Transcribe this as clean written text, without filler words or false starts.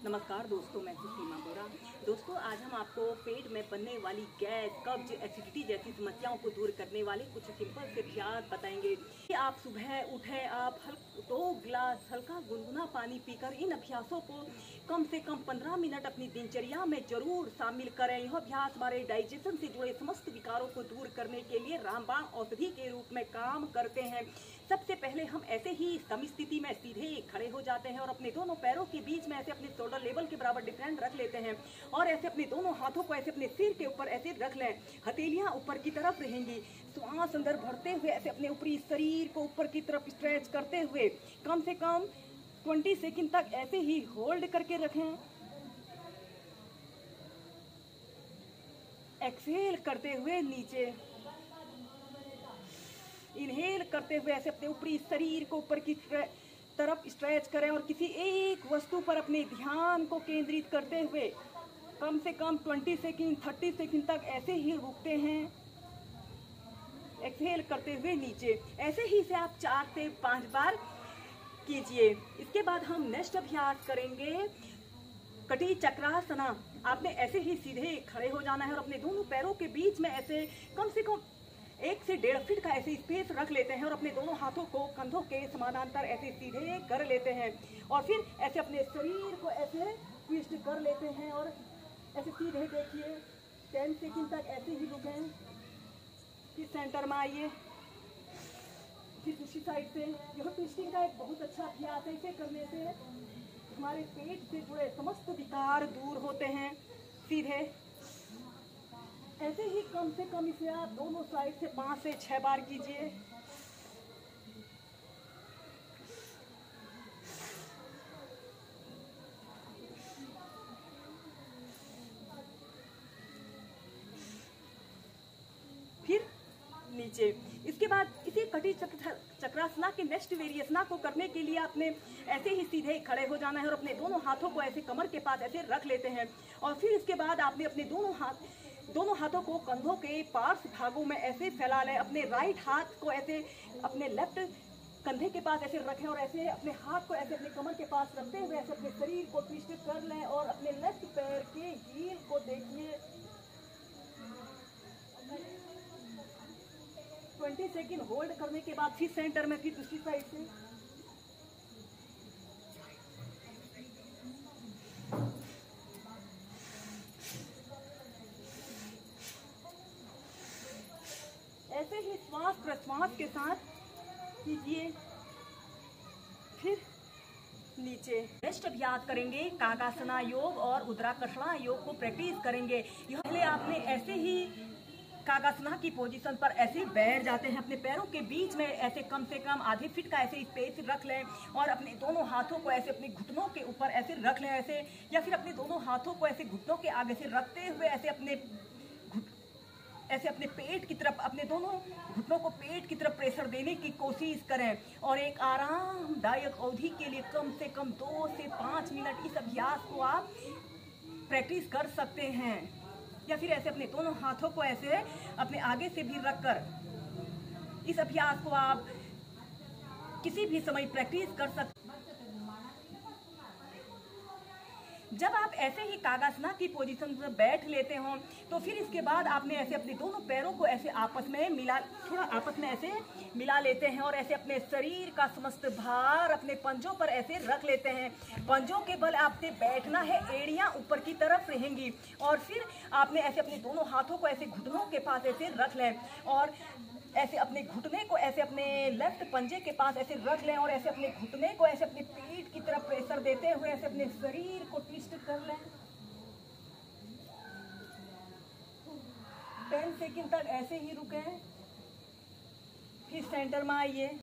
नमस्कार दोस्तों, मैं सीमा बोरा। दोस्तों, आज हम आपको पेट में बनने वाली गैस, कब्ज, एसिडिटी जैसी समस्याओं को दूर करने वाले कुछ सिंपल से अभ्यास बताएंगे कि आप सुबह उठे, आप 2 गिलास हल्का गुनगुना पानी पीकर इन अभ्यासों को कम से कम 15 मिनट अपनी दिनचर्या में जरूर शामिल करें। यह अभ्यास हमारे डाइजेशन से जुड़े समस्त विकारों को दूर करने के लिए रामबाण औषधि के रूप में काम करते हैं। सबसे पहले हम ऐसे ही सम स्थिति में सीधे खड़े हो जाते हैं और अपने दोनों पैरों के बीच में ऐसे अपने शोल्डर लेवल के बराबर डिफरेंट रख लेते हैं और ऐसे अपने दोनों हाथों को ऐसे अपने सिर के ऊपर ऐसे रख लें। हथेलियां ऊपर की तरफ रहेंगी। श्वास अंदर भरते हुए ऐसे अपने ऊपरी शरीर को ऊपर की तरफ स्ट्रेच करते हुए कम से कम 20 सेकंड तक ऐसे ही होल्ड करके रखें। एक्सहेल करते हुए नीचे, इनहेल करते हुए ऐसे अपने ऊपरी शरीर को ऊपर की तरफ स्ट्रेच करें और किसी एक वस्तु पर अपने ध्यान को केंद्रित करते हुए कम से कम 20 सेकंड 30 सेकंड तक ऐसे ही रुकते हैं। एक्सहेल करते हुए नीचे। ऐसे ही से आप 4 से 5 बार कीजिए। इसके बाद हम नेक्स्ट अभ्यास करेंगे कटी चक्रासना। आपने ऐसे ही सीधे खड़े हो जाना है और अपने दोनों पैरों के बीच में ऐसे कम से कम 1 से 1.5 फीट का ऐसे स्पेस रख लेते हैं और अपने दोनों हाथों को कंधों के समानांतर ऐसे सीधे कर लेते हैं और फिर ऐसे अपने शरीर को ऐसे ट्विस्ट कर लेते हैं और ऐसे सीधे देखिए 10 सेकंड तक ऐसे ही रुकें। फिर सेंटर में आइए, फिर दूसरी साइड से। यह ट्विस्टिंग का एक बहुत अच्छा अभ्यास है। इसे करने से हमारे पेट से जुड़े समस्त विकार दूर होते हैं। सीधे ऐसे ही कम से कम इसे आप दोनों साइड से 5 से 6 बार कीजिए। फिर नीचे। इसके बाद इसी कटी चक्रासना के नेक्स्ट वेरिएशना को करने के लिए आपने ऐसे ही सीधे खड़े हो जाना है और अपने दोनों हाथों को ऐसे कमर के पास ऐसे रख लेते हैं और फिर इसके बाद आपने अपने दोनों हाथों को कंधों के पार्श्व भागों में ऐसे फैला लें। अपने राइट हाथ को ऐसे अपने लेफ्ट कंधे के पास ऐसे रखें और ऐसे अपने हाथ को ऐसे अपने कमर के पास रखते हुए ऐसे अपने शरीर को ट्विस्ट कर लें और अपने लेफ्ट पैर के हील को देखिए। 20 सेकंड होल्ड करने के बाद फिर सेंटर में, फिर दूसरी साइड से। ऐसे ही श्वास प्रश्वास के साथ कीजिए। फिर नीचे। नेक्स्ट अभ्यास करेंगे काकासना योग और उद्राकर्षणा योग को प्रैक्टिस करेंगे। यह पहले आपने ऐसे ही काकासना की पोजीशन पर ऐसे बैठ जाते हैं। अपने पैरों के बीच में ऐसे कम से कम आधे फीट का ऐसे स्पेस रख लें और अपने दोनों हाथों को ऐसे अपने घुटनों के ऊपर ऐसे रख लें ऐसे, या फिर अपने दोनों हाथों को ऐसे घुटनों के आगे से रखते हुए ऐसे अपने पेट की तरफ, अपने दोनों घुटनों को पेट की तरफ प्रेशर देने की कोशिश करें और एक आरामदायक अवधि के लिए कम से कम 2 से 5 मिनट इस अभ्यास को आप प्रैक्टिस कर सकते हैं। या फिर ऐसे अपने दोनों हाथों को ऐसे अपने आगे से भी रखकर इस अभ्यास को आप किसी भी समय प्रैक्टिस कर सकते। जब आप ऐसे ही काकासना की पोजीशन में बैठ लेते हो तो फिर इसके बाद आपने ऐसे अपने दोनों पैरों को ऐसे आपस में ऐसे मिला लेते हैं और ऐसे अपने शरीर का समस्त भार अपने पंजों पर ऐसे रख लेते हैं। पंजों के बल आपसे बैठना है, एड़ियां ऊपर की तरफ रहेंगी और फिर आपने ऐसे अपने दोनों हाथों को ऐसे घुटनों के पास ऐसे रख लें और ऐसे अपने घुटने को ऐसे अपने लेफ्ट पंजे के पास ऐसे रख लें और ऐसे अपने घुटने को ऐसे अपने पीठ की तरफ प्रेशर देते हुए ऐसे अपने शरीर को ट्विस्ट कर लें। 10 सेकंड तक ऐसे ही रुकें। फिर सेंटर में आइए।